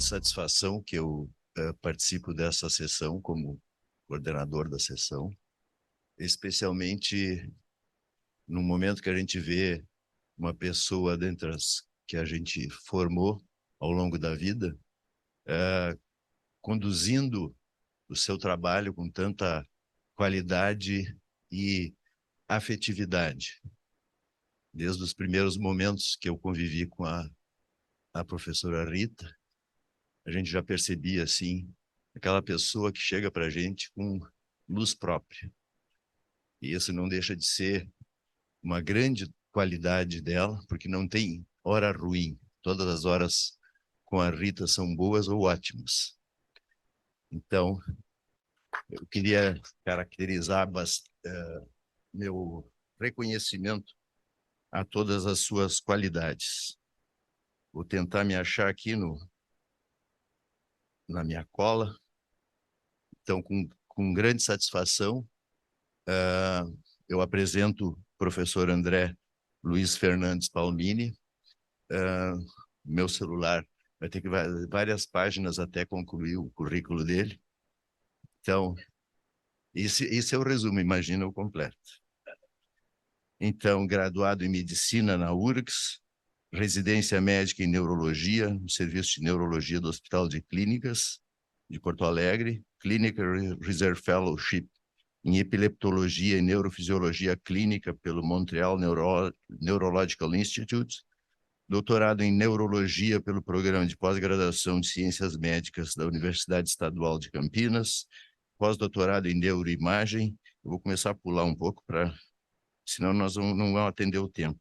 satisfação que eu participo dessa sessão como coordenador da sessão, especialmente no momento que a gente vê uma pessoa dentre as que a gente formou ao longo da vida, conduzindo o seu trabalho com tanta qualidade e afetividade. Desde os primeiros momentos que eu convivi com a professora Rita, a gente já percebia, assim, aquela pessoa que chega para a gente com luz própria. E isso não deixa de ser uma grande qualidade dela, porque não tem hora ruim. Todas as horas com a Rita são boas ou ótimas. Então, eu queria caracterizar meu reconhecimento a todas as suas qualidades. Vou tentar me achar aqui na minha cola. Então, com grande satisfação, eu apresento o professor André Luiz Fernandes Palmini. Meu celular vai ter que várias páginas até concluir o currículo dele. Então, esse é o resumo, imagina o completo. Então, graduado em Medicina na URGS, residência médica em Neurologia, no Serviço de Neurologia do Hospital de Clínicas de Porto Alegre, Clinical Research Fellowship em Epileptologia e Neurofisiologia Clínica pelo Montreal Neurological Institute, doutorado em Neurologia pelo Programa de Pós-Graduação de Ciências Médicas da Universidade Estadual de Campinas, pós-doutorado em Neuroimagem. Eu vou começar a pular um pouco, senão nós não vamos atender o tempo.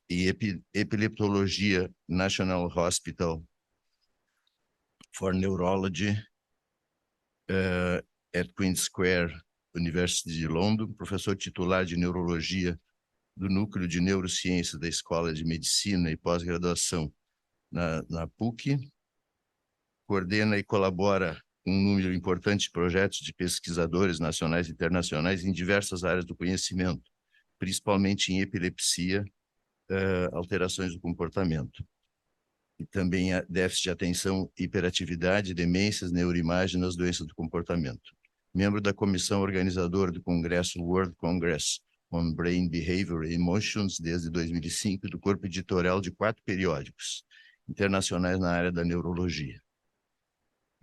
E Epileptologia National Hospital for Neurology, at Queen's Square University de London, professor titular de Neurologia do Núcleo de Neurociências da Escola de Medicina e Pós-Graduação na PUC, coordena e colabora com um número importante de projetos de pesquisadores nacionais e internacionais em diversas áreas do conhecimento, principalmente em epilepsia, alterações do comportamento. E também déficit de atenção, hiperatividade, demências, neuroimagem nas doenças do comportamento. Membro da comissão organizadora do Congresso World Congress on Brain Behavior and Emotions desde 2005 e do corpo editorial de 4 periódicos internacionais na área da neurologia.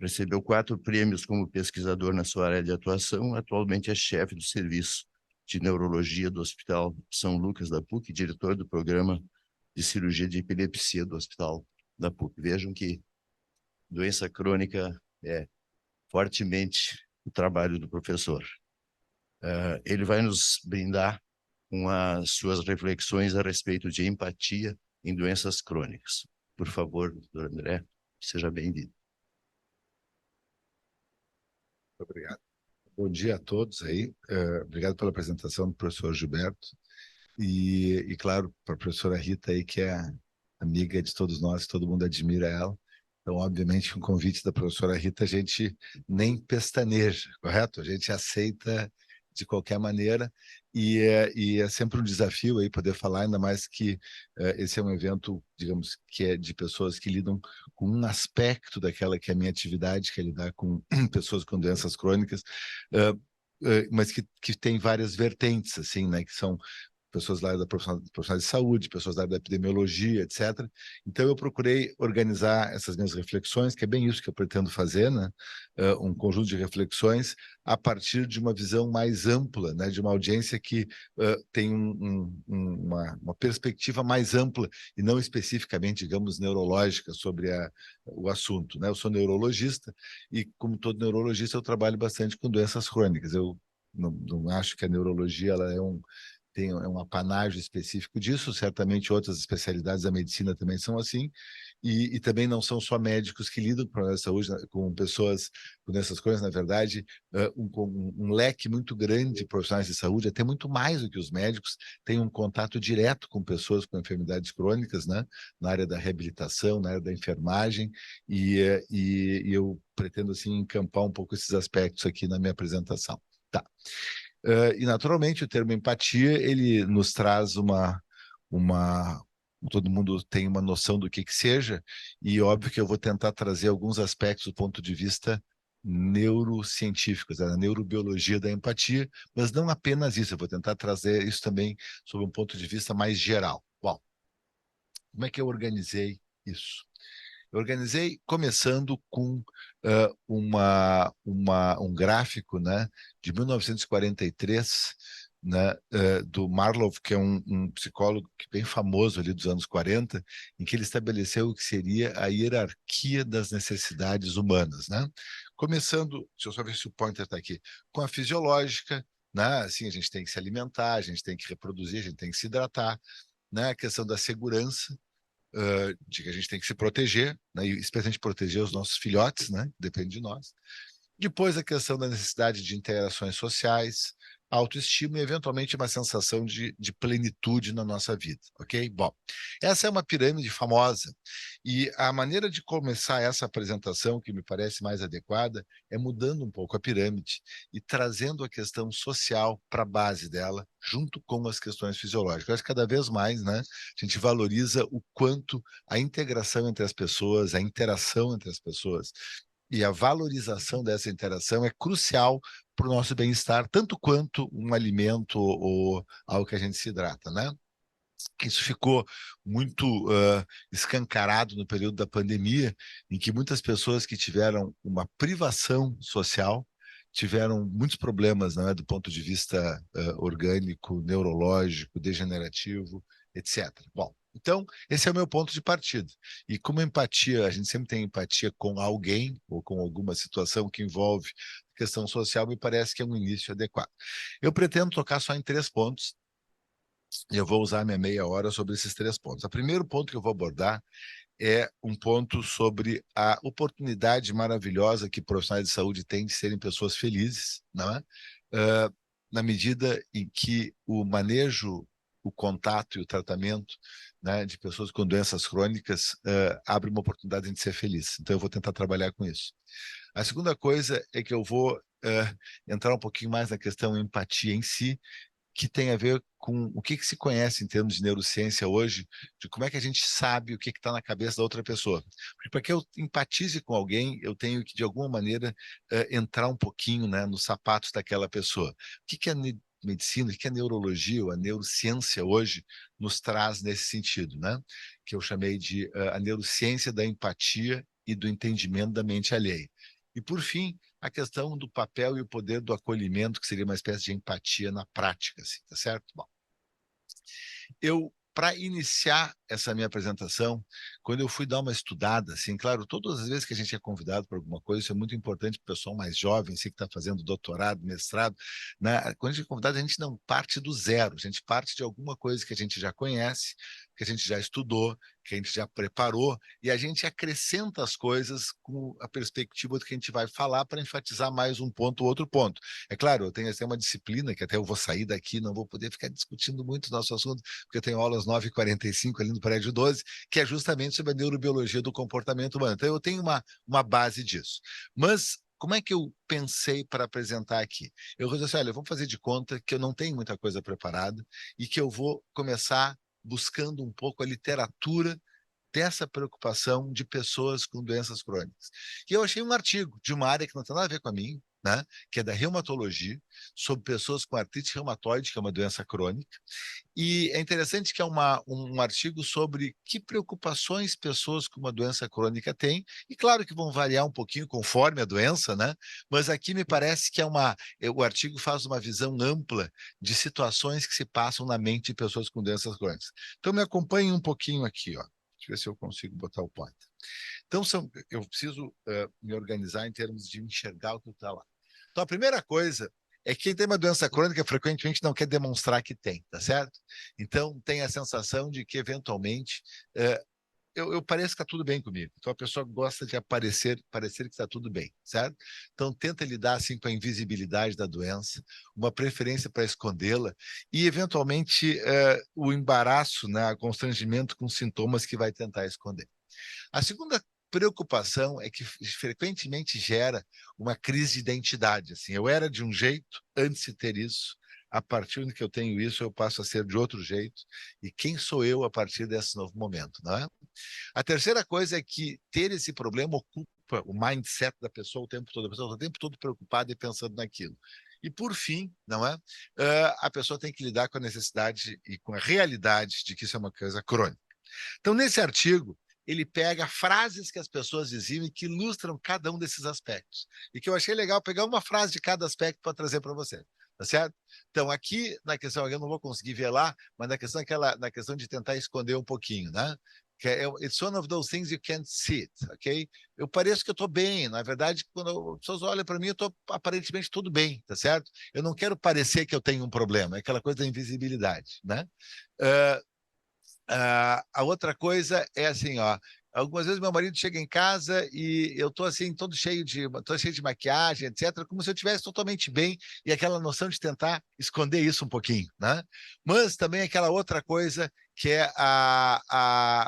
Recebeu 4 prêmios como pesquisador na sua área de atuação. Atualmente é chefe do serviço de neurologia do Hospital São Lucas da PUC, diretor do programa de cirurgia de epilepsia do Hospital da PUC. Vejam que doença crônica é fortemente o trabalho do professor. Ele vai nos brindar com as suas reflexões a respeito de empatia em doenças crônicas. Por favor, doutor André, seja bem-vindo. Obrigado. Bom dia a todos aí. Obrigado pela apresentação do professor Gilberto. E claro, para a professora Rita aí, que é amiga de todos nós, todo mundo admira ela. Então, obviamente, com o convite da professora Rita, a gente nem pestaneja, correto? A gente aceita de qualquer maneira e é sempre um desafio aí poder falar, ainda mais que esse é um evento, digamos, que é de pessoas que lidam com um aspecto daquela que é a minha atividade, que é lidar com pessoas com doenças crônicas, mas que tem várias vertentes, assim, né, que são pessoas da área da profissionais de saúde, pessoas da área da epidemiologia, etc. Então, eu procurei organizar essas minhas reflexões, que é bem isso que eu pretendo fazer, né? Um conjunto de reflexões a partir de uma visão mais ampla, né? De uma audiência que tem uma perspectiva mais ampla e não especificamente, digamos, neurológica sobre o assunto, né? Eu sou neurologista e, como todo neurologista, eu trabalho bastante com doenças crônicas. Eu não acho que a neurologia ela tem um apanágio específico disso, certamente outras especialidades da medicina também são assim, e também não são só médicos que lidam com a saúde, com pessoas com essas coisas, na verdade, um leque muito grande de profissionais de saúde, até muito mais do que os médicos, tem um contato direto com pessoas com enfermidades crônicas, né, na área da reabilitação, na área da enfermagem, e eu pretendo, assim, encampar um pouco esses aspectos aqui na minha apresentação. Tá. E, naturalmente, o termo empatia, ele nos traz uma todo mundo tem uma noção do que seja, e óbvio que eu vou tentar trazer alguns aspectos do ponto de vista neurocientíficos, da neurobiologia da empatia, mas não apenas isso, eu vou tentar trazer isso também sob um ponto de vista mais geral. Bom, como é que eu organizei isso? Eu organizei começando com um gráfico, né, de 1943, né, do Marlowe, que é um psicólogo bem famoso ali dos anos 40, em que ele estabeleceu o que seria a hierarquia das necessidades humanas, né? Começando, deixa eu só ver se o pointer está aqui, com a fisiológica, né? Assim, a gente tem que se alimentar, a gente tem que reproduzir, a gente tem que se hidratar, né? A questão da segurança, de que a gente tem que se proteger, né, e especialmente proteger os nossos filhotes, né, depende de nós. Depois a questão da necessidade de interações sociais, autoestima e eventualmente uma sensação de plenitude na nossa vida, ok? Bom, essa é uma pirâmide famosa e a maneira de começar essa apresentação, que me parece mais adequada, é mudando um pouco a pirâmide e trazendo a questão social para a base dela, junto com as questões fisiológicas. Eu acho que cada vez mais, né, a gente valoriza o quanto a integração entre as pessoas, a interação entre as pessoas e a valorização dessa interação é crucial para o nosso bem-estar, tanto quanto um alimento ou algo que a gente se hidrata, né? Isso ficou muito escancarado no período da pandemia, em que muitas pessoas que tiveram uma privação social tiveram muitos problemas, né, do ponto de vista orgânico, neurológico, degenerativo, etc. Bom, então, esse é o meu ponto de partida. E como empatia, a gente sempre tem empatia com alguém ou com alguma situação que envolve questão social, me parece que é um início adequado. Eu pretendo tocar só em 3 pontos, e eu vou usar minha meia hora sobre esses 3 pontos. O primeiro ponto que eu vou abordar é um ponto sobre a oportunidade maravilhosa que profissionais de saúde têm de serem pessoas felizes, não é? Na medida em que o manejo, o contato e o tratamento, né, de pessoas com doenças crônicas abre uma oportunidade de ser feliz. Então, eu vou tentar trabalhar com isso. A segunda coisa é que eu vou entrar um pouquinho mais na questão empatia em si, que tem a ver com o que se conhece em termos de neurociência hoje, de como é que a gente sabe o que está na cabeça da outra pessoa. Porque para que eu empatize com alguém, eu tenho que, de alguma maneira, entrar um pouquinho, né, nos sapatos daquela pessoa. O que a medicina, o que a neurologia ou a neurociência hoje nos traz nesse sentido, né? Que eu chamei de a neurociência da empatia e do entendimento da mente alheia. E, por fim, a questão do papel e o poder do acolhimento, que seria uma espécie de empatia na prática, assim, tá certo? Bom, para iniciar essa minha apresentação, quando eu fui dar uma estudada, assim, claro, todas as vezes que a gente é convidado para alguma coisa, isso é muito importante para o pessoal mais jovem, assim, que está fazendo doutorado, mestrado, né? Quando a gente é convidado, a gente não parte do zero, a gente parte de alguma coisa que a gente já conhece, que a gente já estudou, que a gente já preparou, e a gente acrescenta as coisas com a perspectiva do que a gente vai falar para enfatizar mais um ponto ou outro ponto. É claro, eu tenho uma disciplina que até eu vou sair daqui, não vou poder ficar discutindo muito o nosso assunto, porque eu tenho aulas 9h45 ali no prédio 12, que é justamente sobre a neurobiologia do comportamento humano. Então, eu tenho uma base disso. Mas como é que eu pensei para apresentar aqui? Eu disse assim, olha, vamos fazer de conta que eu não tenho muita coisa preparada e que eu vou começar buscando um pouco a literatura dessa preocupação de pessoas com doenças crônicas. E eu achei um artigo de uma área que não tem nada a ver com a minha, né, que é da reumatologia, sobre pessoas com artrite reumatoide, que é uma doença crônica. E é interessante que é um artigo sobre que preocupações pessoas com uma doença crônica têm, e claro que vão variar um pouquinho conforme a doença, né? Mas aqui me parece que o artigo faz uma visão ampla de situações que se passam na mente de pessoas com doenças crônicas. Então me acompanhem um pouquinho aqui, ó. Deixa eu ver se eu consigo botar o ponto. Então, eu preciso me organizar em termos de enxergar o que está lá. Então, a primeira coisa é que quem tem uma doença crônica frequentemente não quer demonstrar que tem, tá certo? Então, tem a sensação de que, eventualmente, eu pareço que está tudo bem comigo. Então, a pessoa gosta de parecer que está tudo bem, certo? Então, tenta lidar assim com a invisibilidade da doença, uma preferência para escondê-la e, eventualmente, o embaraço, né, o constrangimento com sintomas que vai tentar esconder. A segunda preocupação é que frequentemente gera uma crise de identidade. Assim, eu era de um jeito antes de ter isso, a partir do que eu tenho isso, eu passo a ser de outro jeito. E quem sou eu a partir desse novo momento, não é? A terceira coisa é que ter esse problema ocupa o mindset da pessoa o tempo todo. A pessoa está o tempo todo preocupada e pensando naquilo. E, por fim, não é? A pessoa tem que lidar com a necessidade e com a realidade de que isso é uma coisa crônica. Então, nesse artigo, ele pega frases que as pessoas diziam e que ilustram cada um desses aspectos. E que eu achei legal pegar uma frase de cada aspecto para trazer para você. Tá certo? Então, aqui, na questão, eu não vou conseguir ver lá, mas na questão de tentar esconder um pouquinho, né? Que it's one of those things you can't see it, ok? Eu pareço que eu estou bem, na verdade, quando as pessoas olham para mim, eu estou aparentemente tudo bem, tá certo? Eu não quero parecer que eu tenho um problema, é aquela coisa da invisibilidade, né? A outra coisa é assim, ó. Algumas vezes meu marido chega em casa e eu tô assim, tô cheio de maquiagem, etc., como se eu estivesse totalmente bem, e aquela noção de tentar esconder isso um pouquinho, né? Mas também aquela outra coisa que é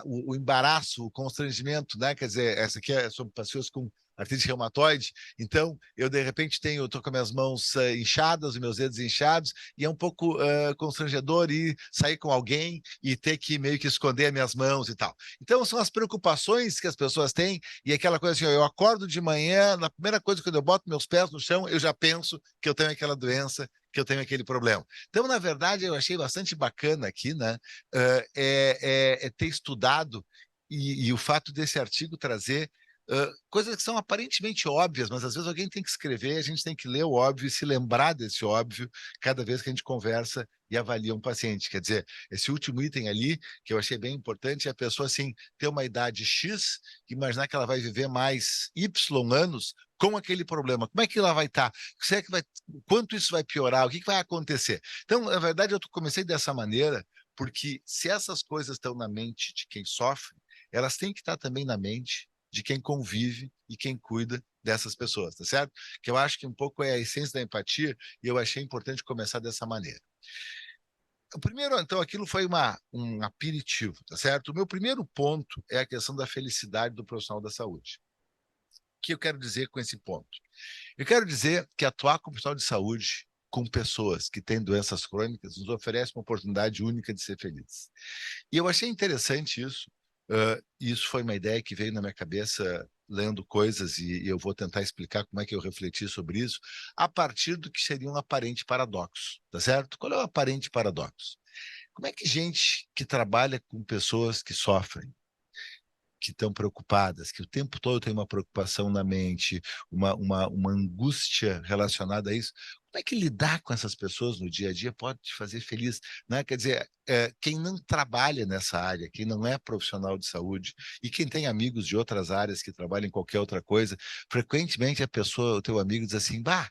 o embaraço, o constrangimento, né? Quer dizer, essa aqui é sobre pessoas com artrite reumatoide, então eu de repente tô com as minhas mãos inchadas, os meus dedos inchados, e é um pouco constrangedor ir sair com alguém e ter que meio que esconder as minhas mãos e tal. Então são as preocupações que as pessoas têm, e aquela coisa assim, eu acordo de manhã, na primeira coisa quando eu boto meus pés no chão, eu já penso que eu tenho aquela doença, que eu tenho aquele problema. Então, na verdade, eu achei bastante bacana aqui, né, ter estudado e o fato desse artigo trazer coisas que são aparentemente óbvias, mas às vezes alguém tem que escrever, a gente tem que ler o óbvio e se lembrar desse óbvio cada vez que a gente conversa e avalia um paciente. Quer dizer, esse último item ali, que eu achei bem importante, é a pessoa assim, ter uma idade X, imaginar que ela vai viver mais Y anos com aquele problema. Como é que ela vai estar? Quanto isso vai piorar? O que vai acontecer? Então, na verdade, eu comecei dessa maneira, porque se essas coisas estão na mente de quem sofre, elas têm que estar também na mente de quem convive e quem cuida dessas pessoas, tá certo? Que eu acho que um pouco é a essência da empatia e eu achei importante começar dessa maneira. O primeiro, então, aquilo foi um aperitivo, tá certo? O meu primeiro ponto é a questão da felicidade do profissional da saúde. O que eu quero dizer com esse ponto? Eu quero dizer que atuar como profissional de saúde com pessoas que têm doenças crônicas nos oferece uma oportunidade única de ser feliz. E eu achei interessante isso. Isso foi uma ideia que veio na minha cabeça lendo coisas e eu vou tentar explicar como é que eu refleti sobre isso a partir do que seria um aparente paradoxo, tá certo? Qual é o aparente paradoxo? Como é que gente que trabalha com pessoas que sofrem, que estão preocupadas, que o tempo todo tem uma preocupação na mente, uma angústia relacionada a isso. Como é que lidar com essas pessoas no dia a dia pode te fazer feliz? Né? Quer dizer, quem não trabalha nessa área, quem não é profissional de saúde e quem tem amigos de outras áreas que trabalham em qualquer outra coisa, frequentemente a pessoa, o teu amigo diz assim, bah,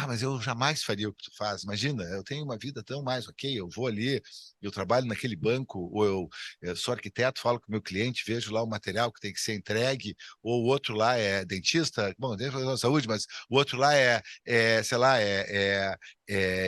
mas eu jamais faria o que tu faz. Imagina, eu tenho uma vida tão mais, ok, eu vou ali, eu trabalho naquele banco, ou eu sou arquiteto, falo com o meu cliente, vejo lá o material que tem que ser entregue, ou o outro lá é dentista, bom, dentro da saúde, mas o outro lá sei lá,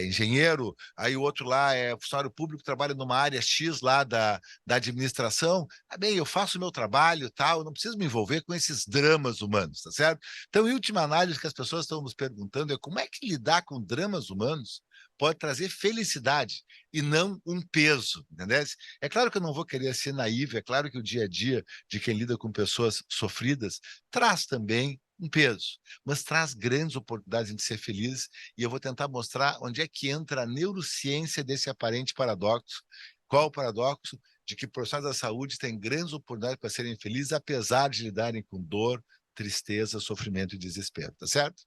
engenheiro, aí o outro lá é funcionário público, trabalha numa área X lá da administração. Bem, eu faço o meu trabalho, tal, eu não preciso me envolver com esses dramas humanos, tá certo? Então, em última análise, o que as pessoas estão nos perguntando é como é que lidar com dramas humanos pode trazer felicidade e não um peso, entendeu? É claro que eu não vou querer ser naivo, é claro que o dia a dia de quem lida com pessoas sofridas traz também um peso, mas traz grandes oportunidades de ser feliz e eu vou tentar mostrar onde é que entra a neurociência desse aparente paradoxo. Qual o paradoxo? De que profissionais da saúde têm grandes oportunidades para serem felizes, apesar de lidarem com dor, tristeza, sofrimento e desespero, tá certo?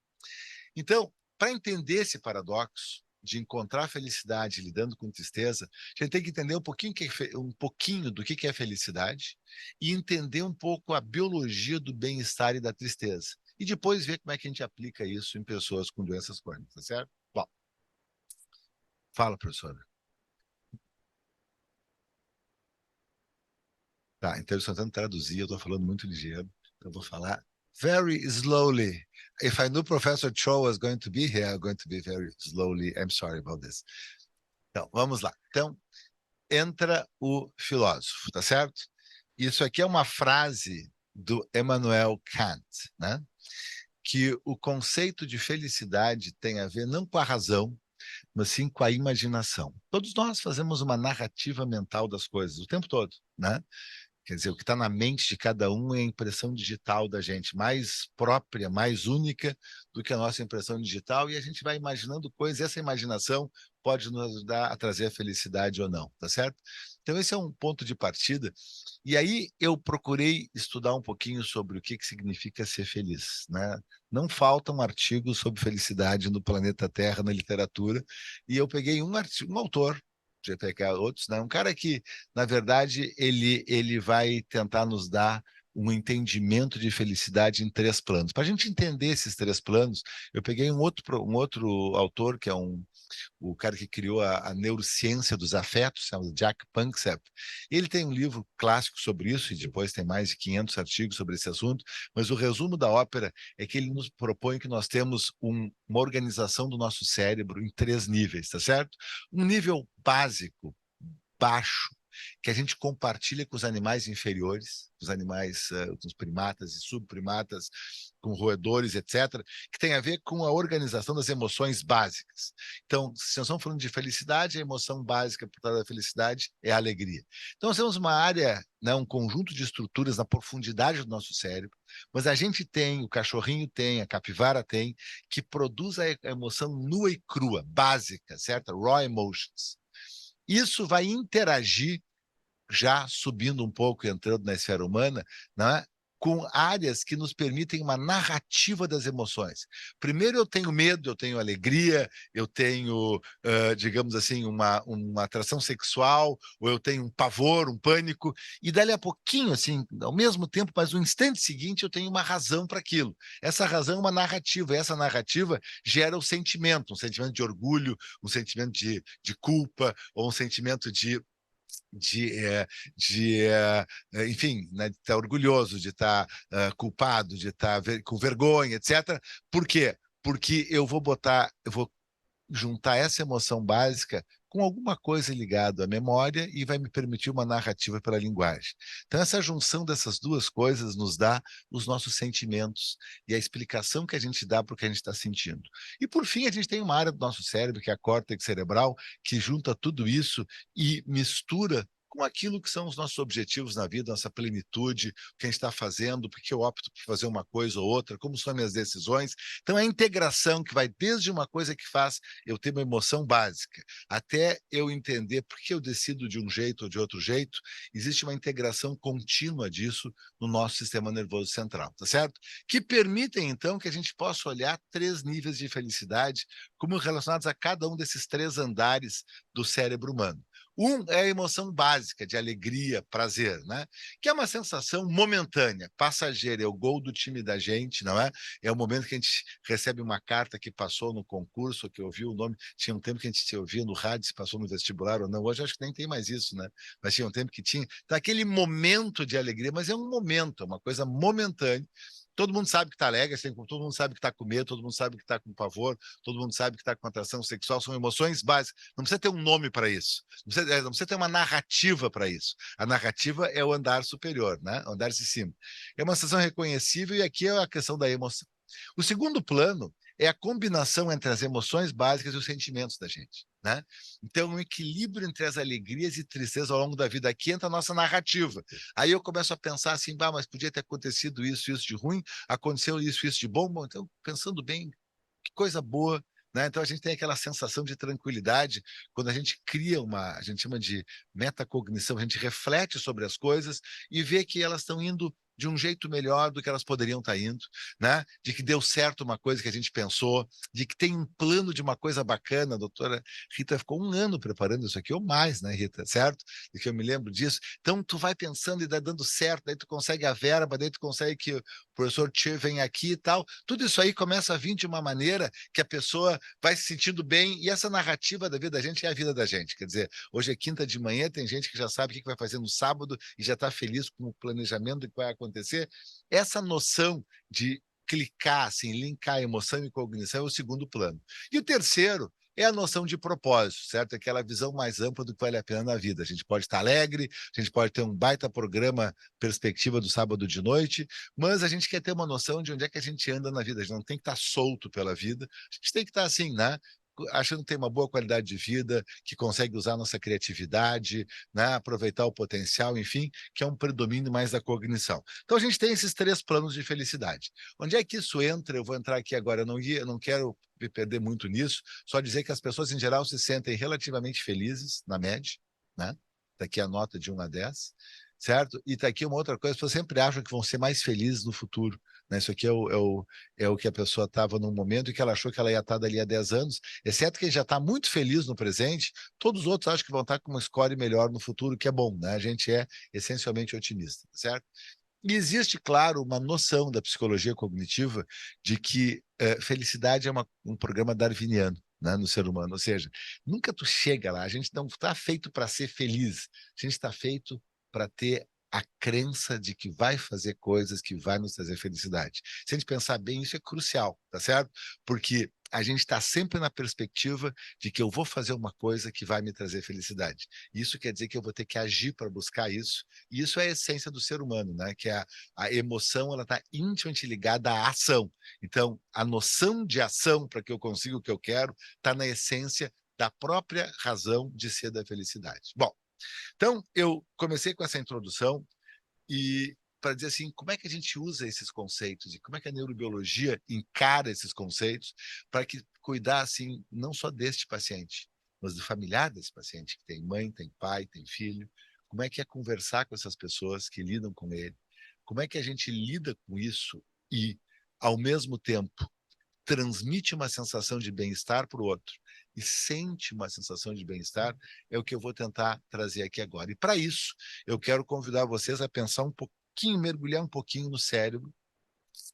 Então, para entender esse paradoxo de encontrar felicidade lidando com tristeza, a gente tem que entender um pouquinho do que é felicidade e entender um pouco a biologia do bem-estar e da tristeza. E depois ver como é que a gente aplica isso em pessoas com doenças crônicas, tá certo? Bom, fala, professora. Tá, então eu estou tentando traduzir, eu estou falando muito ligeiro, então eu vou falar very slowly. If I knew Professor Cho was going to be here, I'm going to be very slowly. I'm sorry about this. Então, vamos lá. Então, entra o filósofo, tá certo? Isso aqui é uma frase do Immanuel Kant, né? Que o conceito de felicidade tem a ver não com a razão, mas sim com a imaginação. Todos nós fazemos uma narrativa mental das coisas o tempo todo, né? Quer dizer, o que está na mente de cada um é a impressão digital da gente, mais própria, mais única do que a nossa impressão digital, e a gente vai imaginando coisas, e essa imaginação pode nos ajudar a trazer a felicidade ou não, tá certo? Então, esse é um ponto de partida. E aí eu procurei estudar um pouquinho sobre o que significa ser feliz, né? Não faltam artigos sobre felicidade no planeta Terra, na literatura, e eu peguei um autor, de pegar outros, né? Um cara que, na verdade, ele vai tentar nos dar um entendimento de felicidade em 3 planos. Para a gente entender esses 3 planos, eu peguei um outro autor, que é o cara que criou a neurociência dos afetos, chama Jack Panksepp. Ele tem um livro clássico sobre isso, e depois tem mais de 500 artigos sobre esse assunto, mas o resumo da ópera é que ele nos propõe que nós temos uma organização do nosso cérebro em 3 níveis, tá certo? Um nível básico, baixo, que a gente compartilha com os animais inferiores, os animais, com os primatas e subprimatas, com roedores, etc., que tem a ver com a organização das emoções básicas. Então, se nós estamos falando de felicidade, a emoção básica por trás da felicidade é a alegria. Então, nós temos uma área, né, um conjunto de estruturas na profundidade do nosso cérebro, mas a gente tem, o cachorrinho tem, a capivara tem, que produz a emoção nua e crua, básica, certo? Raw emotions. Isso vai interagir, já subindo um pouco, entrando na esfera humana, né, com áreas que nos permitem uma narrativa das emoções. Primeiro eu tenho medo, eu tenho alegria, eu tenho, digamos assim, uma atração sexual, ou eu tenho um pavor, um pânico, e dali a pouquinho, assim, ao mesmo tempo, mas no instante seguinte eu tenho uma razão para aquilo. Essa razão é uma narrativa, e essa narrativa gera um sentimento de orgulho, um sentimento de culpa, ou um sentimento de, eh, enfim, né, de estar orgulhoso, de estar culpado, de estar com vergonha, etc. Por quê? Porque eu vou juntar essa emoção básica com alguma coisa ligada à memória e vai me permitir uma narrativa pela linguagem. Então, essa junção dessas 2 coisas nos dá os nossos sentimentos e a explicação que a gente dá para o que a gente está sentindo. E, por fim, a gente tem uma área do nosso cérebro, que é a córtex cerebral, que junta tudo isso e mistura com aquilo que são os nossos objetivos na vida, nossa plenitude, o que a gente está fazendo, porque eu opto por fazer uma coisa ou outra, como são minhas decisões. Então, é a integração que vai desde uma coisa que faz eu ter uma emoção básica, até eu entender por que eu decido de um jeito ou de outro jeito, existe uma integração contínua disso no nosso sistema nervoso central, tá certo? Que permitem, então, que a gente possa olhar 3 níveis de felicidade como relacionados a cada um desses 3 andares do cérebro humano. Um é a emoção básica de alegria, prazer, né? Que é uma sensação momentânea, passageira, é o gol do time da gente, não é? É o momento que a gente recebe uma carta que passou no concurso, que ouviu o nome, tinha um tempo que a gente ouvia no rádio se passou no vestibular ou não, hoje acho que nem tem mais isso, né? Mas tinha um tempo que tinha. Então, aquele momento de alegria, mas é um momento, é uma coisa momentânea. Todo mundo sabe que está alegre, todo mundo sabe que está com medo, todo mundo sabe que está com pavor, todo mundo sabe que está com atração sexual, são emoções básicas. Não precisa ter um nome para isso, não precisa ter uma narrativa para isso. A narrativa é o andar superior, né? O andar de cima. É uma sensação reconhecível e aqui é a questão da emoção. O segundo plano é a combinação entre as emoções básicas e os sentimentos da gente, né? Então, um equilíbrio entre as alegrias e tristezas ao longo da vida. Aqui entra a nossa narrativa. Aí eu começo a pensar assim, bah, mas podia ter acontecido isso de ruim, aconteceu isso de bom. Bom, então, pensando bem, que coisa boa, né? Então a gente tem aquela sensação de tranquilidade quando a gente cria a gente chama de metacognição, a gente reflete sobre as coisas e vê que elas estão indo de um jeito melhor do que elas poderiam estar indo, né? De que deu certo uma coisa que a gente pensou, de que tem um plano de uma coisa bacana. A doutora Rita ficou 1 ano preparando isso aqui, ou mais, né, Rita? Certo? De que eu me lembro disso. Então, tu vai pensando e dá dando certo, daí tu consegue a verba, daí tu consegue que o professor Tchê venha aqui e tal. Tudo isso aí começa a vir de uma maneira que a pessoa vai se sentindo bem, e essa narrativa da vida da gente é a vida da gente. Quer dizer, hoje é quinta de manhã, tem gente que já sabe o que vai fazer no sábado e já está feliz com o planejamento do que vai acontecer. Essa noção de clicar, assim, linkar emoção e cognição é o segundo plano. E o terceiro é a noção de propósito, certo? Aquela visão mais ampla do que vale a pena na vida. A gente pode estar alegre, a gente pode ter um baita programa perspectiva do sábado de noite, mas a gente quer ter uma noção de onde é que a gente anda na vida. A gente não tem que estar solto pela vida, a gente tem que estar assim, né? achando que tem uma boa qualidade de vida, que consegue usar nossa criatividade, né, aproveitar o potencial, enfim, que é um predomínio mais da cognição. Então, a gente tem esses 3 planos de felicidade. Onde é que isso entra? Eu vou entrar aqui agora, eu não quero me perder muito nisso, só dizer que as pessoas, em geral, se sentem relativamente felizes, na média, né? Está aqui a nota de 1 a 10, certo? E está aqui uma outra coisa, as pessoas sempre acham que vão ser mais felizes no futuro, né? Isso aqui é o que a pessoa estava num momento e que ela achou que ela ia estar dali a 10 anos, exceto quem já está muito feliz no presente, todos os outros acham que vão estar com uma score melhor no futuro, que é bom, né? A gente é essencialmente otimista, certo? E existe, claro, uma noção da psicologia cognitiva de que felicidade é um programa darwiniano, né, no ser humano, ou seja, nunca tu chega lá, a gente não está feito para ser feliz, a gente está feito para ter a crença de que vai fazer coisas que vai nos trazer felicidade. Se a gente pensar bem, isso é crucial, tá certo? Porque a gente está sempre na perspectiva de que eu vou fazer uma coisa que vai me trazer felicidade. Isso quer dizer que eu vou ter que agir para buscar isso, e isso é a essência do ser humano, né? Que a emoção ela está intimamente ligada à ação. Então, a noção de ação para que eu consiga o que eu quero está na essência da própria razão de ser da felicidade. Bom, então eu comecei com essa introdução e para dizer assim, como é que a gente usa esses conceitos e como é que a neurobiologia encara esses conceitos para que cuidar assim não só deste paciente, mas do familiar desse paciente, que tem mãe, tem pai, tem filho, como é que é conversar com essas pessoas que lidam com ele, como é que a gente lida com isso e, ao mesmo tempo, transmite uma sensação de bem-estar para o outro e sente uma sensação de bem-estar, é o que eu vou tentar trazer aqui agora. E para isso, eu quero convidar vocês a pensar um pouquinho, mergulhar um pouquinho no cérebro,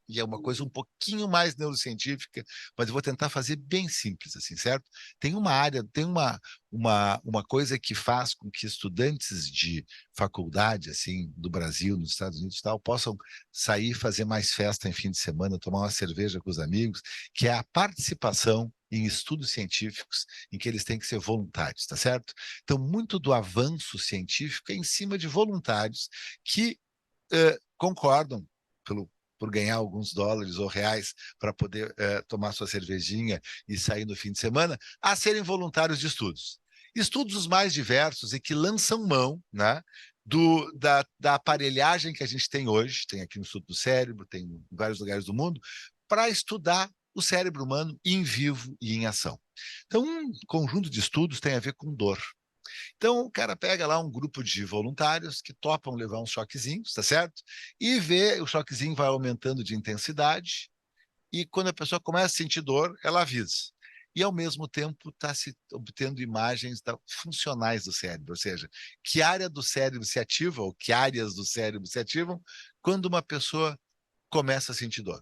e é uma coisa um pouquinho mais neurocientífica, mas eu vou tentar fazer bem simples, assim, certo? Tem uma área, tem uma coisa que faz com que estudantes de faculdade, assim, do Brasil, nos Estados Unidos e tal, possam sair, fazer mais festa em fim de semana, tomar uma cerveja com os amigos, que é a participação em estudos científicos em que eles têm que ser voluntários, tá certo? Então, muito do avanço científico é em cima de voluntários que concordam por ganhar alguns dólares ou reais para poder tomar sua cervejinha e sair no fim de semana, a serem voluntários de estudos. Estudos os mais diversos e que lançam mão, né, da aparelhagem que a gente tem hoje, tem aqui no Instituto do Cérebro, tem em vários lugares do mundo, para estudar o cérebro humano em vivo e em ação. Então, um conjunto de estudos tem a ver com dor. Então, o cara pega lá um grupo de voluntários que topam levar uns choquezinhos, tá certo? E vê, o choquezinho vai aumentando de intensidade, e quando a pessoa começa a sentir dor, ela avisa. E, ao mesmo tempo, está se obtendo imagens funcionais do cérebro, ou seja, que área do cérebro se ativa, ou que áreas do cérebro se ativam, quando uma pessoa começa a sentir dor.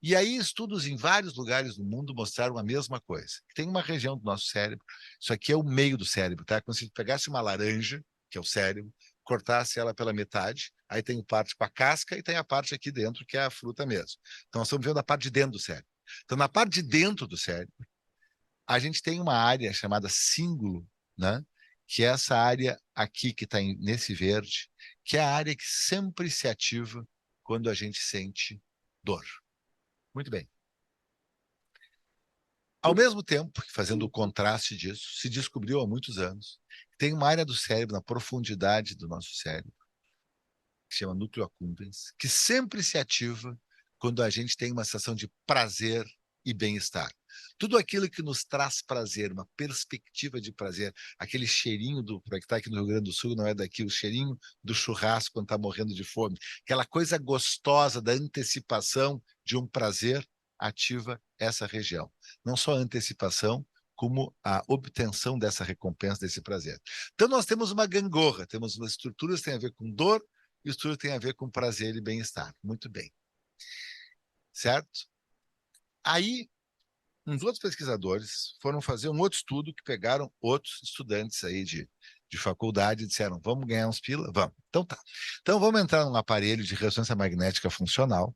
E aí, estudos em vários lugares do mundo mostraram a mesma coisa. Tem uma região do nosso cérebro, isso aqui é o meio do cérebro, tá? Como se pegasse uma laranja, que é o cérebro, cortasse ela pela metade, aí tem a parte com a casca e tem a parte aqui dentro, que é a fruta mesmo. Então, nós estamos vendo a parte de dentro do cérebro. Então, na parte de dentro do cérebro, a gente tem uma área chamada cíngulo, né? Que é essa área aqui que está nesse verde, que é a área que sempre se ativa quando a gente sente dor. Muito bem. Ao mesmo tempo, fazendo o contraste disso, se descobriu há muitos anos que tem uma área do cérebro, na profundidade do nosso cérebro, que se chama núcleo accumbens, que sempre se ativa quando a gente tem uma sensação de prazer e bem-estar. Tudo aquilo que nos traz prazer, uma perspectiva de prazer, aquele cheirinho para que está aqui no Rio Grande do Sul, não é daqui, o cheirinho do churrasco quando está morrendo de fome, aquela coisa gostosa da antecipação de um prazer, ativa essa região. Não só a antecipação, como a obtenção dessa recompensa, desse prazer. Então, nós temos uma gangorra, temos umas estruturas que têm a ver com dor e estruturas que têm a ver com prazer e bem-estar. Muito bem. Certo? Aí, uns outros pesquisadores foram fazer um outro estudo que pegaram outros estudantes aí de faculdade e disseram, vamos ganhar uns pila? Vamos. Então tá. Então vamos entrar num aparelho de ressonância magnética funcional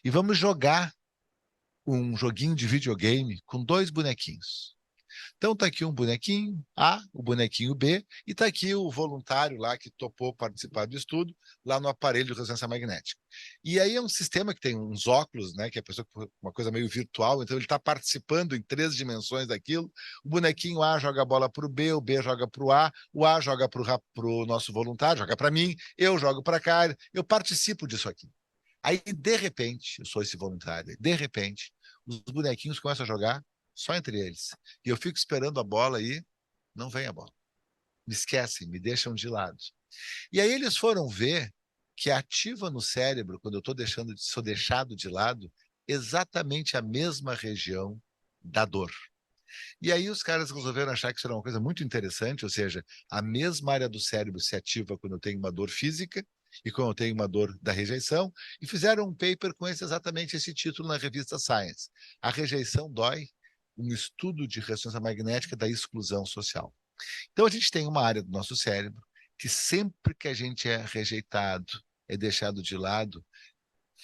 e vamos jogar um joguinho de videogame com 2 bonequinhos. Então está aqui um bonequinho A, o bonequinho B, e está aqui o voluntário lá que topou participar do estudo, lá no aparelho de ressonância magnética. E aí é um sistema que tem uns óculos, né, que é uma coisa meio virtual, então ele está participando em 3 dimensões daquilo. O bonequinho A joga a bola para o B joga para o A joga para o nosso voluntário, joga para mim, eu jogo para cá, eu participo disso aqui. Aí, de repente, eu sou esse voluntário, de repente, os bonequinhos começam a jogar só entre eles. E eu fico esperando a bola e não vem a bola. Me esquecem, me deixam de lado. E aí eles foram ver que ativa no cérebro, quando eu sou deixado de lado, exatamente a mesma região da dor. E aí os caras resolveram achar que isso era uma coisa muito interessante, ou seja, a mesma área do cérebro se ativa quando eu tenho uma dor física e quando eu tenho uma dor da rejeição, e fizeram um paper com exatamente esse título na revista Science. A rejeição dói, um estudo de ressonância magnética da exclusão social. Então a gente tem uma área do nosso cérebro que sempre que a gente é rejeitado, é deixado de lado,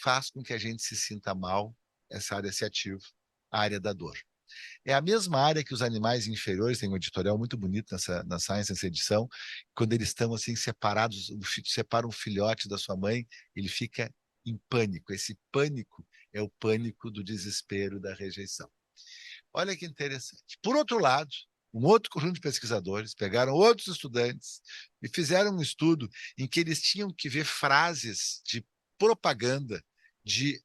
faz com que a gente se sinta mal, essa área se ativa, a área da dor. É a mesma área que os animais inferiores, tem um editorial muito bonito na Science, nessa edição, quando eles estão assim separados, separa um filhote da sua mãe, ele fica em pânico. Esse pânico é o pânico do desespero, da rejeição. Olha que interessante. Por outro lado, um outro conjunto de pesquisadores pegaram outros estudantes e fizeram um estudo em que eles tinham que ver frases de propaganda de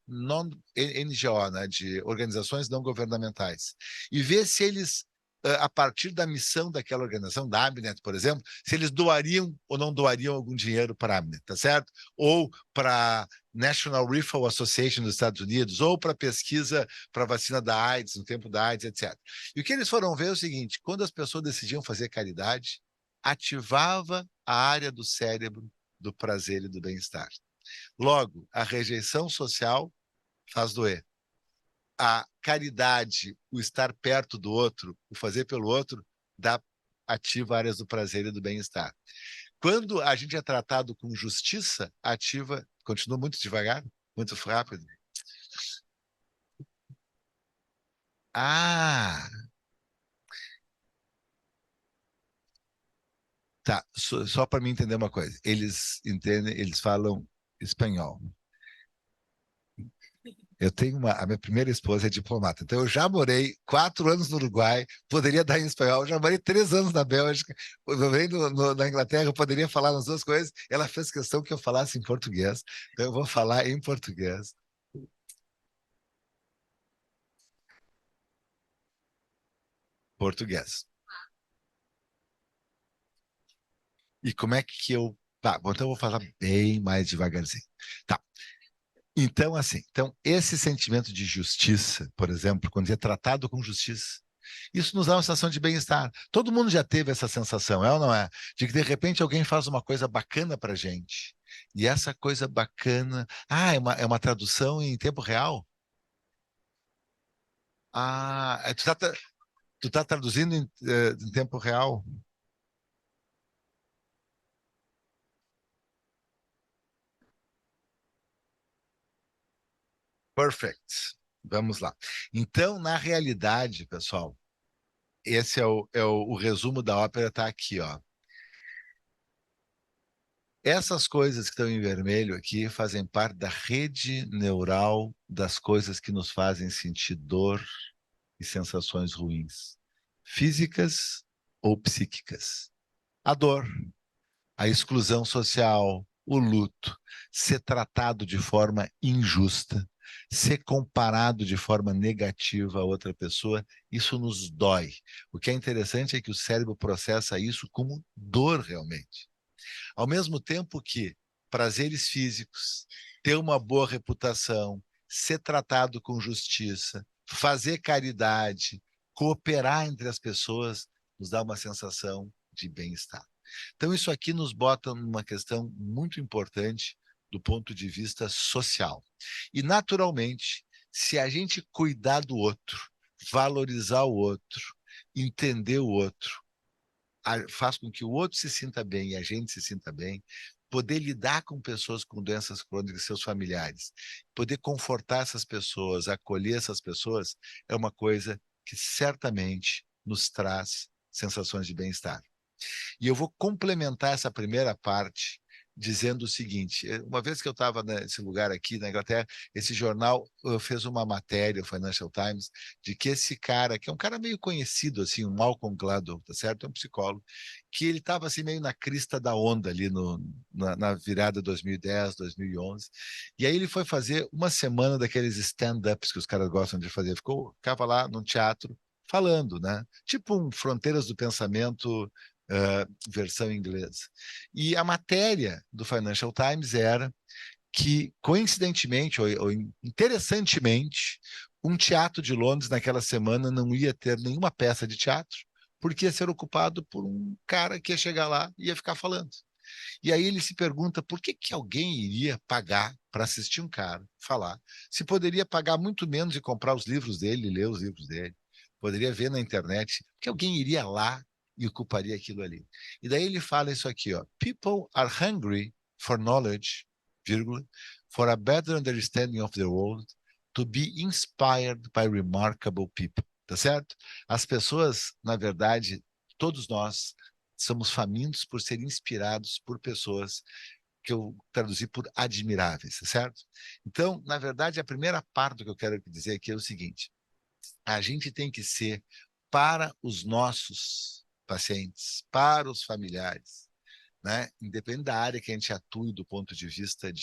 NGO, né, de organizações não governamentais, e ver se eles, a partir da missão daquela organização, da Abnet, por exemplo, se eles doariam ou não doariam algum dinheiro para a Abnet, tá certo? Ou para National Rifle Association dos Estados Unidos, ou para pesquisa para vacina da AIDS, no tempo da AIDS, etc. E o que eles foram ver é o seguinte: quando as pessoas decidiam fazer caridade, ativava a área do cérebro do prazer e do bem-estar. Logo, a rejeição social faz doer. A caridade, o estar perto do outro, o fazer pelo outro, ativa áreas do prazer e do bem-estar. Quando a gente é tratado com justiça, ativa, continua muito devagar, muito rápido. Ah, tá. Só para mim entender uma coisa. Eles entendem, eles falam espanhol. A minha primeira esposa é diplomata, então eu já morei 4 anos no Uruguai, poderia dar em espanhol, já morei 3 anos na Bélgica, eu morei na Inglaterra, eu poderia falar nas duas coisas, ela fez questão que eu falasse em português, então eu vou falar em português. Português. E como é que eu... Tá, bom, então eu vou falar bem mais devagarzinho. Tá. Então, assim, esse sentimento de justiça, por exemplo, quando é tratado com justiça, isso nos dá uma sensação de bem-estar. Todo mundo já teve essa sensação, é ou não é? De que, de repente, alguém faz uma coisa bacana pra gente. E essa coisa bacana... Ah, é uma tradução em tempo real? Ah, tu tá traduzindo em tempo real? Perfect. Vamos lá. Então, na realidade, pessoal, esse o resumo da ópera, está aqui, ó. Essas coisas que estão em vermelho aqui fazem parte da rede neural das coisas que nos fazem sentir dor e sensações ruins, físicas ou psíquicas. A dor, a exclusão social, o luto, ser tratado de forma injusta, ser comparado de forma negativa a outra pessoa, isso nos dói. O que é interessante é que o cérebro processa isso como dor realmente. Ao mesmo tempo que prazeres físicos, ter uma boa reputação, ser tratado com justiça, fazer caridade, cooperar entre as pessoas, nos dá uma sensação de bem-estar. Então, isso aqui nos bota numa questão muito importante do ponto de vista social. E, naturalmente, se a gente cuidar do outro, valorizar o outro, entender o outro, faz com que o outro se sinta bem e a gente se sinta bem, poder lidar com pessoas com doenças crônicas, seus familiares, poder confortar essas pessoas, acolher essas pessoas, é uma coisa que certamente nos traz sensações de bem-estar. E eu vou complementar essa primeira parte dizendo o seguinte: uma vez que eu estava nesse lugar aqui na Inglaterra, esse jornal fez uma matéria, o Financial Times, de que esse cara, que é um cara meio conhecido, assim, um Malcolm Gladwell, tá certo? É um psicólogo, que ele estava assim meio na crista da onda ali na virada 2010, 2011, e aí ele foi fazer uma semana daqueles stand-ups que os caras gostam de fazer, ficava lá num teatro falando, né? Tipo um Fronteiras do Pensamento, versão inglesa. E a matéria do Financial Times era que, coincidentemente ou interessantemente, um teatro de Londres naquela semana não ia ter nenhuma peça de teatro, porque ia ser ocupado por um cara que ia chegar lá e ia ficar falando. E aí ele se pergunta por que alguém iria pagar para assistir um cara falar, se poderia pagar muito menos e comprar os livros dele, ler os livros dele, poderia ver na internet, que alguém iria lá e ocuparia aquilo ali. E daí ele fala isso aqui, ó: People are hungry for knowledge, vírgula, for a better understanding of the world, to be inspired by remarkable people. Tá certo? As pessoas, na verdade, todos nós somos famintos por ser inspirados por pessoas que eu traduzi por admiráveis, tá certo? Então, na verdade, a primeira parte do que eu quero dizer aqui é o seguinte: a gente tem que ser, para os nossos pacientes, para os familiares, né? Independente da área que a gente atue do ponto de vista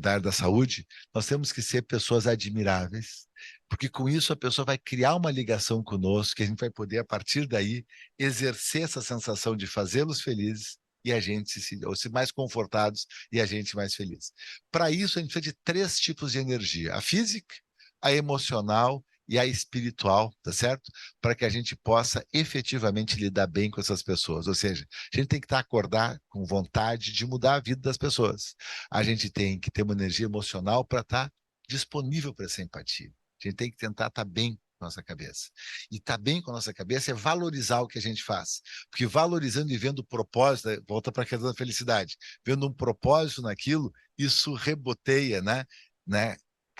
da área da saúde, nós temos que ser pessoas admiráveis, porque com isso a pessoa vai criar uma ligação conosco, que a gente vai poder, a partir daí, exercer essa sensação de fazê-los felizes e a gente se mais confortados e a gente mais feliz. Para isso, a gente precisa de 3 tipos de energia: a física, a emocional e a espiritual, tá certo? Para que a gente possa efetivamente lidar bem com essas pessoas. Ou seja, a gente tem que acordar com vontade de mudar a vida das pessoas. A gente tem que ter uma energia emocional para estar disponível para essa empatia. A gente tem que tentar estar bem com a nossa cabeça. E estar bem com a nossa cabeça é valorizar o que a gente faz. Porque valorizando e vendo o propósito, volta para a questão da felicidade, vendo um propósito naquilo, isso reboteia, né?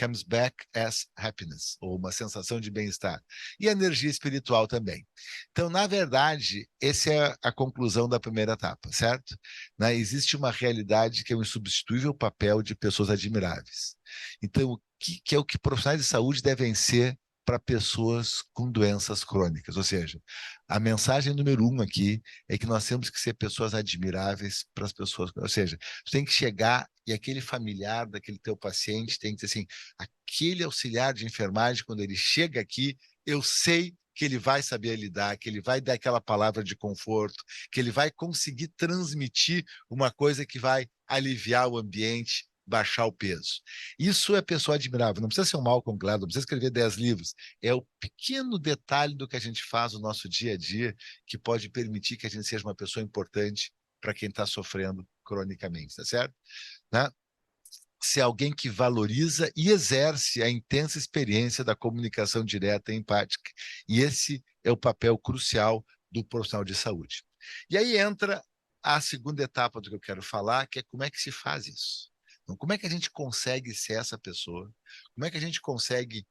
Comes back as happiness, ou uma sensação de bem-estar. E a energia espiritual também. Então, na verdade, essa é a conclusão da primeira etapa, certo? Né? Existe uma realidade que é um insubstituível papel de pessoas admiráveis. Então, que é o que profissionais de saúde devem ser para pessoas com doenças crônicas. Ou seja, a mensagem número 1 aqui é que nós temos que ser pessoas admiráveis para as pessoas. Ou seja, você tem que chegar e aquele familiar daquele teu paciente tem que dizer assim: aquele auxiliar de enfermagem, quando ele chega aqui, eu sei que ele vai saber lidar, que ele vai dar aquela palavra de conforto, que ele vai conseguir transmitir uma coisa que vai aliviar o ambiente, baixar o peso. Isso é pessoa admirável. Não precisa ser um Malcolm Gladwell, não precisa escrever 10 livros. É o pequeno detalhe do que a gente faz no nosso dia a dia que pode permitir que a gente seja uma pessoa importante para quem está sofrendo cronicamente, tá certo? Né? Ser alguém que valoriza e exerce a intensa experiência da comunicação direta e empática. E esse é o papel crucial do profissional de saúde. E aí entra a segunda etapa do que eu quero falar, que é como é que se faz isso. Então, como é que a gente consegue ser essa pessoa? Como é que a gente consegue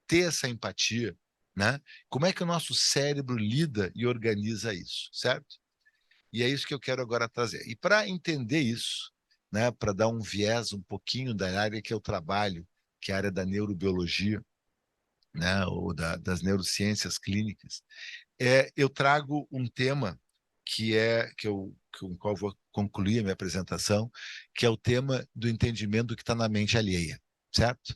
ter essa empatia? Né? Como é que o nosso cérebro lida e organiza isso, certo? E é isso que eu quero agora trazer. E para entender isso, né, para dar um viés um pouquinho da área que eu trabalho, que é a área da neurobiologia, né, ou das neurociências clínicas, eu trago um tema com o qual vou concluir a minha apresentação, que é o tema do entendimento do que está na mente alheia, certo?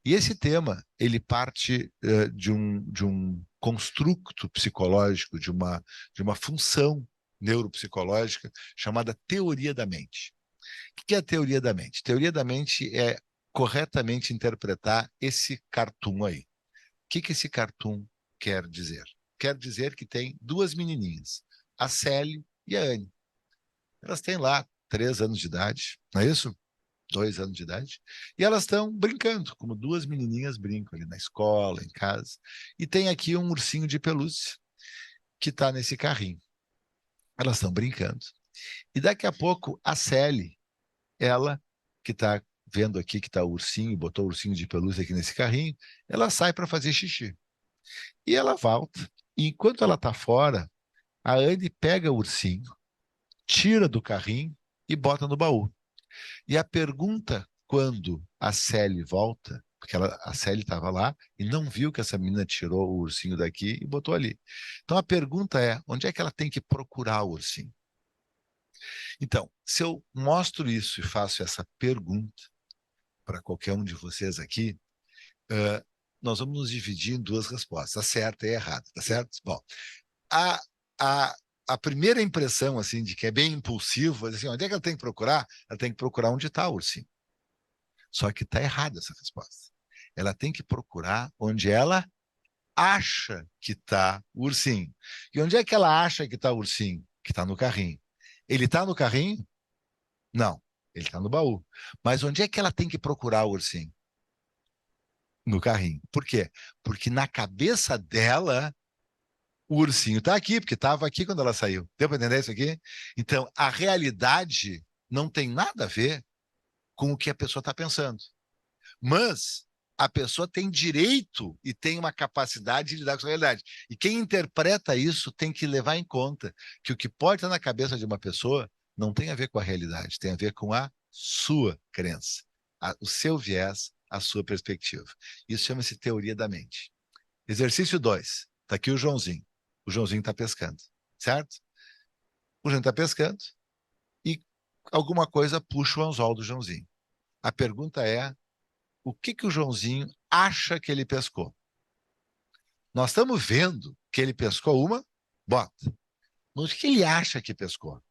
E esse tema, ele parte de um construto psicológico, de uma função neuropsicológica chamada teoria da mente. O que é a teoria da mente? Teoria da mente é corretamente interpretar esse cartoon aí. O que esse cartoon quer dizer? Quer dizer que tem 2 menininhas, a Célia e a Anne. Elas têm lá 3 anos de idade, não é isso? 2 anos de idade, e elas estão brincando, como 2 menininhas brincam ali na escola, em casa. E tem aqui um ursinho de pelúcia que está nesse carrinho. Elas estão brincando. E daqui a pouco a Sally, ela que está vendo aqui que está o ursinho, botou o ursinho de pelúcia aqui nesse carrinho, ela sai para fazer xixi. E ela volta. E enquanto ela está fora, a Anne pega o ursinho, tira do carrinho e bota no baú. E a pergunta, quando a Sally volta, porque a Sally estava lá e não viu que essa menina tirou o ursinho daqui e botou ali. Então a pergunta é, onde é que ela tem que procurar o ursinho? Então, se eu mostro isso e faço essa pergunta para qualquer um de vocês aqui, nós vamos nos dividir em duas respostas, a certa e a errada, tá certo? Bom, a, a, a primeira impressão, assim, de que é bem impulsivo, assim, onde é que ela tem que procurar? Ela tem que procurar onde está o ursinho. Só que está errada essa resposta. Ela tem que procurar onde ela acha que está o ursinho. E onde é que ela acha que está o ursinho? Que está no carrinho. Ele está no carrinho? Não, ele está no baú. Mas onde é que ela tem que procurar o ursinho? No carrinho. Por quê? Porque na cabeça dela, o ursinho está aqui, porque estava aqui quando ela saiu. Deu para entender isso aqui? Então, a realidade não tem nada a ver com o que a pessoa está pensando. Mas a pessoa tem direito e tem uma capacidade de lidar com a realidade. E quem interpreta isso tem que levar em conta que o que pode estar na cabeça de uma pessoa não tem a ver com a realidade, tem a ver com a sua crença, o seu viés, a sua perspectiva. Isso chama-se teoria da mente. Exercício 2. Está aqui o Joãozinho. O Joãozinho está pescando, certo? O Joãozinho está pescando e alguma coisa puxa o anzol do Joãozinho. A pergunta é, o que o Joãozinho acha que ele pescou? Nós estamos vendo que ele pescou uma bota. Mas o que ele acha que pescou?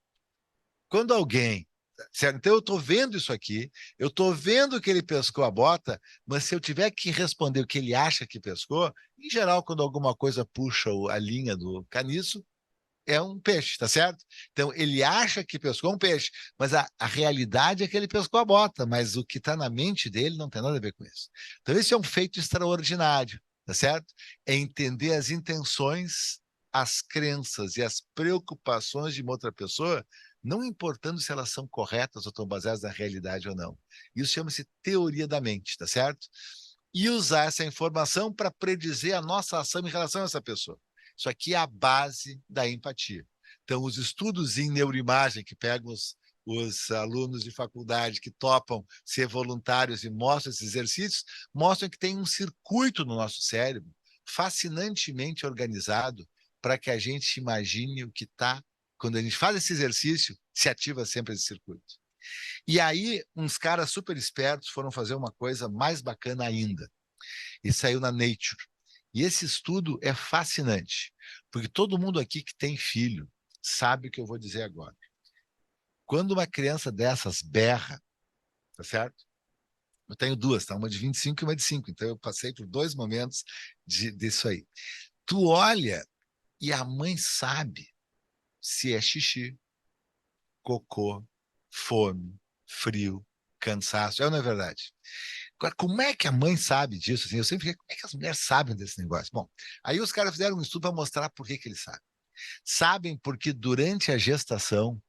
Quando alguém... Certo? Então eu estou vendo isso aqui, eu estou vendo que ele pescou a bota, mas se eu tiver que responder o que ele acha que pescou, em geral, quando alguma coisa puxa a linha do caniço, é um peixe, tá certo? Então, ele acha que pescou um peixe, mas a realidade é que ele pescou a bota, mas o que está na mente dele não tem nada a ver com isso. Então, esse é um feito extraordinário, tá certo? É entender as intenções, as crenças e as preocupações de uma outra pessoa, não importando se elas são corretas ou estão baseadas na realidade ou não. Isso chama-se teoria da mente, tá certo? E usar essa informação para predizer a nossa ação em relação a essa pessoa. Isso aqui é a base da empatia. Então, os estudos em neuroimagem que pegam os alunos de faculdade que topam ser voluntários e mostram esses exercícios, mostram que tem um circuito no nosso cérebro fascinantemente organizado para que a gente imagine o que está. Quando a gente faz esse exercício, se ativa sempre esse circuito. E aí, uns caras super espertos foram fazer uma coisa mais bacana ainda. E saiu na Nature. E esse estudo é fascinante, porque todo mundo aqui que tem filho sabe o que eu vou dizer agora. Quando uma criança dessas berra, tá certo? Eu tenho duas, tá? Uma de 25 e uma de 5. Então eu passei por dois momentos disso aí. Tu olha e a mãe sabe se é xixi, cocô, fome, frio, cansaço. É ou não é verdade? Agora, como é que a mãe sabe disso? Assim, eu sempre fiquei, como é que as mulheres sabem desse negócio? Bom, aí os caras fizeram um estudo para mostrar por que eles sabem. Sabem porque durante a gestação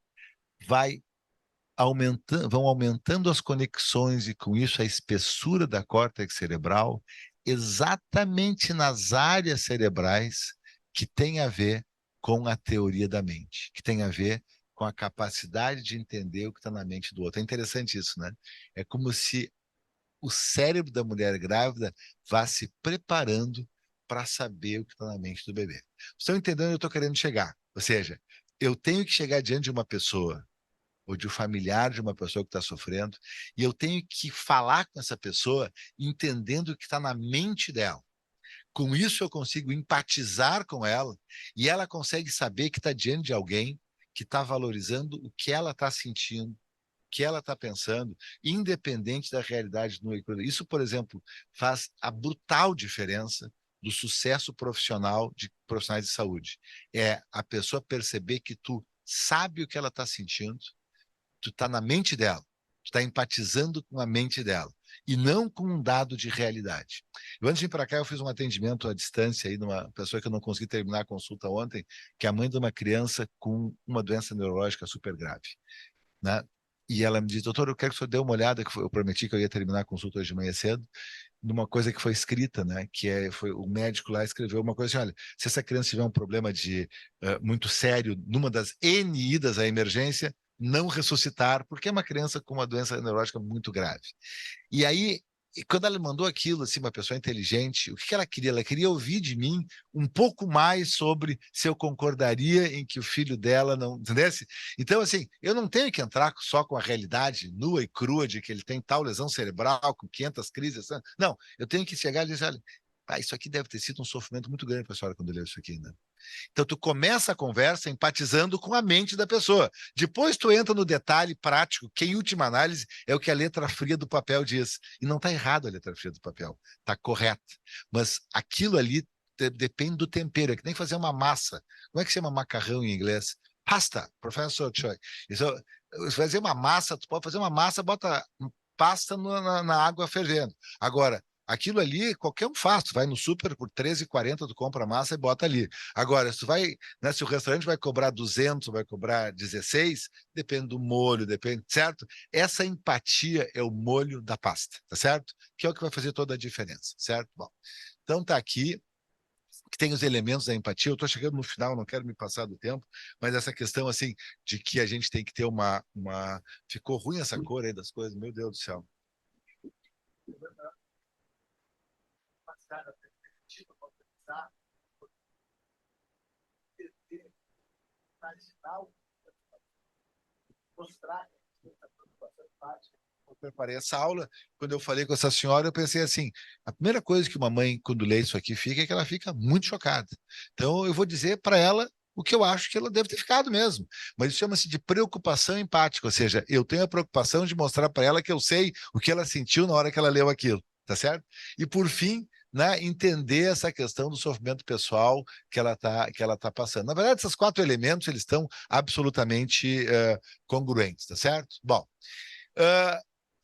vão aumentando as conexões e com isso a espessura da córtex cerebral, exatamente nas áreas cerebrais que tem a ver com a teoria da mente, que tem a ver com a capacidade de entender o que está na mente do outro. É interessante isso, né? É como se o cérebro da mulher grávida vá se preparando para saber o que está na mente do bebê. Estão entendendo onde eu estou querendo chegar? Ou seja, eu tenho que chegar diante de uma pessoa ou de um familiar de uma pessoa que está sofrendo e eu tenho que falar com essa pessoa entendendo o que está na mente dela. Com isso eu consigo empatizar com ela e ela consegue saber que está diante de alguém que está valorizando o que ela está sentindo, que ela está pensando, independente da realidade no equilíbrio. Isso, por exemplo, faz a brutal diferença do sucesso profissional de profissionais de saúde. É a pessoa perceber que tu sabe o que ela está sentindo, tu está na mente dela, tu está empatizando com a mente dela e não com um dado de realidade. Eu, antes de ir para cá, eu fiz um atendimento à distância aí numa pessoa que eu não consegui terminar a consulta ontem, que é a mãe de uma criança com uma doença neurológica super grave, né? E ela me disse, doutor, eu quero que o senhor dê uma olhada, que eu prometi que eu ia terminar a consulta hoje de manhã cedo, numa coisa que foi escrita, né? Foi o médico lá escreveu uma coisa assim, olha, se essa criança tiver um problema muito sério numa das N idas à emergência, não ressuscitar, porque é uma criança com uma doença neurológica muito grave. E aí, quando ela mandou aquilo, assim, uma pessoa inteligente, o que ela queria? Ela queria ouvir de mim um pouco mais sobre se eu concordaria em que o filho dela não... Entendesse? Então, assim, eu não tenho que entrar só com a realidade nua e crua de que ele tem tal lesão cerebral, com 500 crises. Não, eu tenho que chegar e dizer, olha, isso aqui deve ter sido um sofrimento muito grande para a senhora quando leu isso aqui, né? Então, tu começa a conversa empatizando com a mente da pessoa. Depois tu entra no detalhe prático, que em última análise é o que a letra fria do papel diz. E não está errado a letra fria do papel, está correta. Mas aquilo ali depende do tempero, é que nem fazer uma massa. Como é que se chama macarrão em inglês? Pasta, professor Choi. Se fazer uma massa, tu pode fazer uma massa, bota pasta na água fervendo. Agora, aquilo ali, qualquer um faz. Tu vai no super por R$13,40, tu compra a massa e bota ali. Agora, se tu vai, né, se o restaurante vai cobrar 200, vai cobrar 16, depende do molho, depende, certo? Essa empatia é o molho da pasta, tá certo? Que é o que vai fazer toda a diferença, certo? Bom, então tá aqui, que tem os elementos da empatia. Eu estou chegando no final, não quero me passar do tempo, mas essa questão, assim, de que a gente tem que ter uma... Ficou ruim essa cor aí das coisas, meu Deus do céu. Mostrar eu preparei essa aula. Quando eu falei com essa senhora, eu pensei assim: a primeira coisa que uma mãe, quando lê isso aqui, fica é que ela fica muito chocada. Então, eu vou dizer para ela o que eu acho que ela deve ter ficado mesmo. Mas isso chama-se de preocupação empática, ou seja, eu tenho a preocupação de mostrar para ela que eu sei o que ela sentiu na hora que ela leu aquilo, tá certo? E por fim, né, entender essa questão do sofrimento pessoal que ela tá passando. Na verdade, esses 4 elementos eles estão absolutamente congruentes, tá certo? Bom,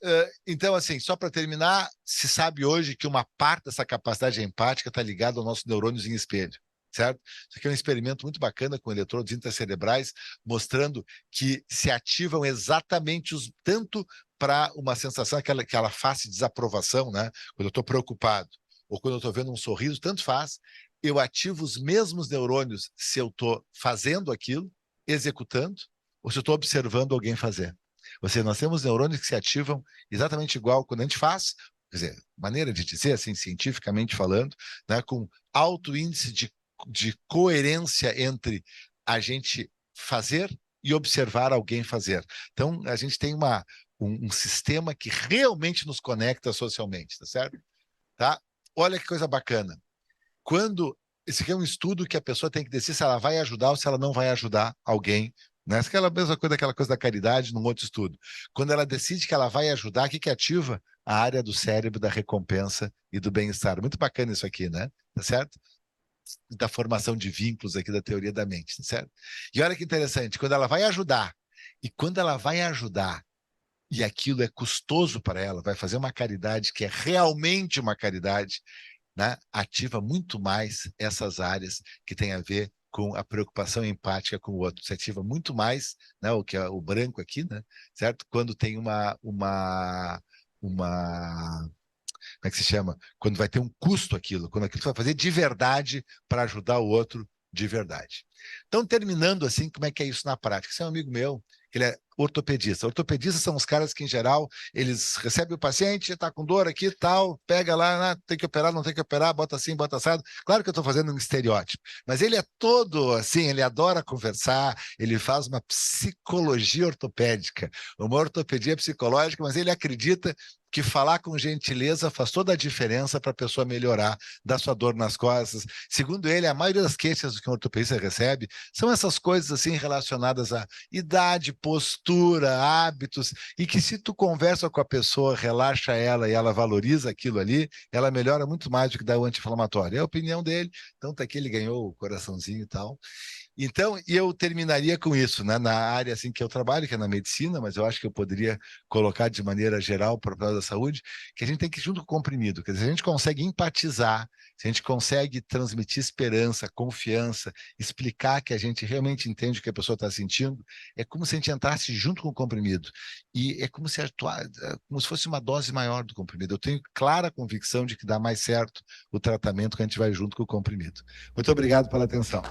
Uh, então, assim, só para terminar, se sabe hoje que uma parte dessa capacidade empática está ligada aos nossos neurônios em espelho, certo? Isso aqui é um experimento muito bacana com eletrodos intracerebrais, mostrando que se ativam exatamente tanto para uma sensação, aquela face de desaprovação, né? Quando eu estou preocupado, ou quando eu estou vendo um sorriso, tanto faz, eu ativo os mesmos neurônios se eu estou fazendo aquilo, executando, ou se eu estou observando alguém fazer. Ou seja, nós temos neurônios que se ativam exatamente igual quando a gente faz, quer dizer, maneira de dizer assim, cientificamente falando, né, com alto índice de coerência entre a gente fazer e observar alguém fazer. Então, a gente tem um sistema que realmente nos conecta socialmente, tá certo? Tá? Olha que coisa bacana. Esse aqui é um estudo que a pessoa tem que decidir se ela vai ajudar ou se ela não vai ajudar alguém, né? Aquela mesma coisa, aquela coisa da caridade, num outro estudo. Quando ela decide que ela vai ajudar, o que ativa? A área do cérebro da recompensa e do bem-estar. Muito bacana isso aqui, né? Tá certo? Da formação de vínculos aqui da teoria da mente, tá certo? E olha que interessante, quando ela vai ajudar, e aquilo é custoso para ela, vai fazer uma caridade que é realmente uma caridade, né, ativa muito mais essas áreas que têm a ver com a preocupação empática com o outro. Você ativa muito mais, né, o que é o branco aqui, né, certo? Quando tem como é que se chama? Quando vai ter um custo aquilo, quando aquilo vai fazer de verdade para ajudar o outro de verdade. Então, terminando assim, como é que é isso na prática? Esse é um amigo meu, que ele é ortopedista. Ortopedistas são os caras que, em geral, eles recebem o paciente, está com dor aqui e tal, pega lá, tem que operar, não tem que operar, bota assim, bota assado. Claro que eu estou fazendo um estereótipo, mas ele é todo assim, ele adora conversar, ele faz uma psicologia ortopédica, uma ortopedia psicológica, mas ele acredita que falar com gentileza faz toda a diferença para a pessoa melhorar da sua dor nas costas. Segundo ele, a maioria das queixas que um ortopedista recebe são essas coisas assim relacionadas à idade, postura, hábitos, e que se tu conversa com a pessoa, relaxa ela e ela valoriza aquilo ali, ela melhora muito mais do que dá o anti-inflamatório. É a opinião dele, então tá aqui, ele ganhou o coraçãozinho e tal. Então, e eu terminaria com isso, né? Na área assim que eu trabalho, que é na medicina, mas eu acho que eu poderia colocar de maneira geral para o problema da saúde, que a gente tem que ir junto com o comprimido. Quer dizer, a gente consegue empatizar, se a gente consegue transmitir esperança, confiança, explicar que a gente realmente entende o que a pessoa está sentindo, é como se a gente entrasse junto com o comprimido. e é como se como se fosse uma dose maior do comprimido. Eu tenho clara convicção de que dá mais certo o tratamento que a gente vai junto com o comprimido. Muito obrigado pela atenção.